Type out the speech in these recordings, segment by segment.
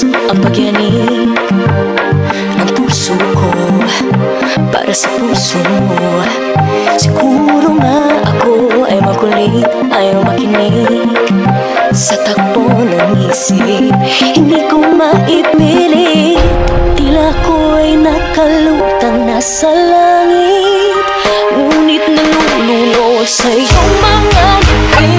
ang pagyanig ng puso ko para sa puso mo. Siguro nga ako ay makulit, ayaw makinig sa takbo ng isip. Hindi ko maipilit, tila ko'y nakalutang nasa langit, ngunit nalulunod sa iyong mga ngiti.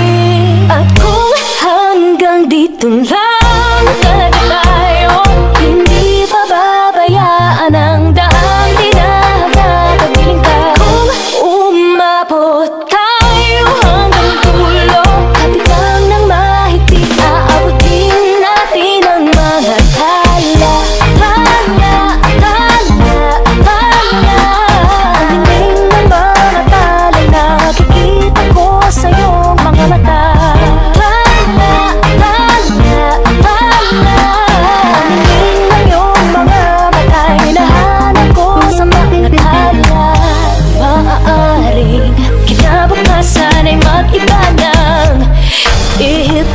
At kung hanggang dito lang talaga tayo, hindi pababayaan ang daang tinahagagabiling ka. Kung umabot tayo hanggang dulo, kabilang ng mahigpit, aabutin natin ang mga tala. Tala, tala, tala. Ang hingin ng mga tala'y nakikita ko sa iyong mga mata.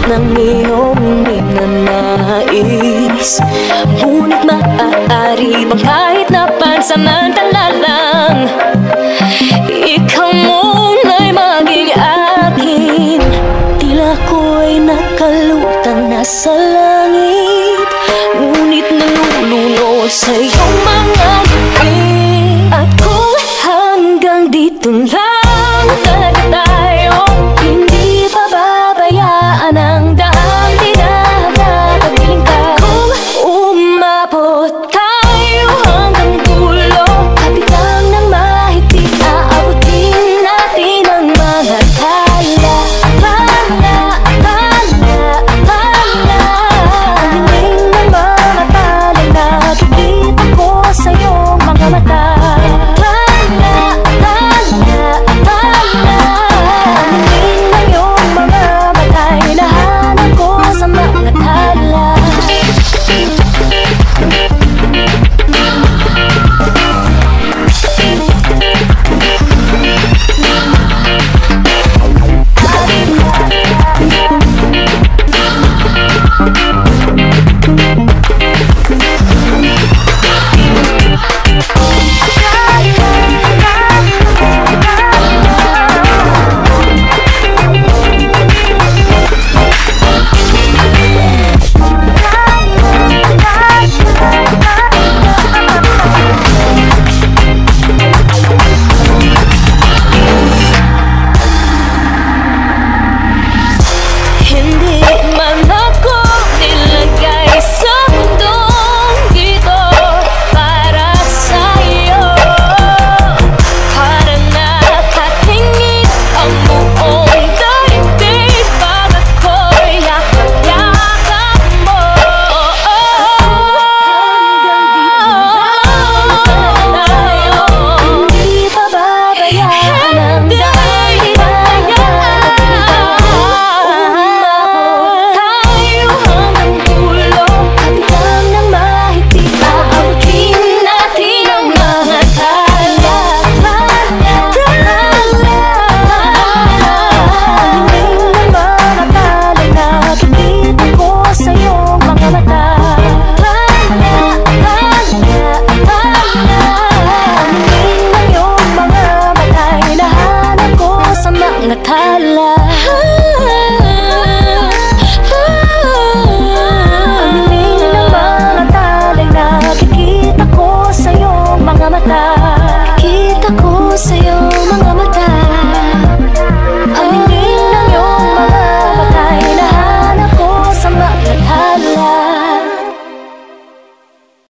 Ng iyong ninanais, ngunit maaari bang kahit na pansamantala lang, ikaw muna'y maging akin. Tila ko'y nakalutang nasa langit, ngunit nalulunod sa iyong mga ngiti. At kung hanggang dito lang talaga tayo,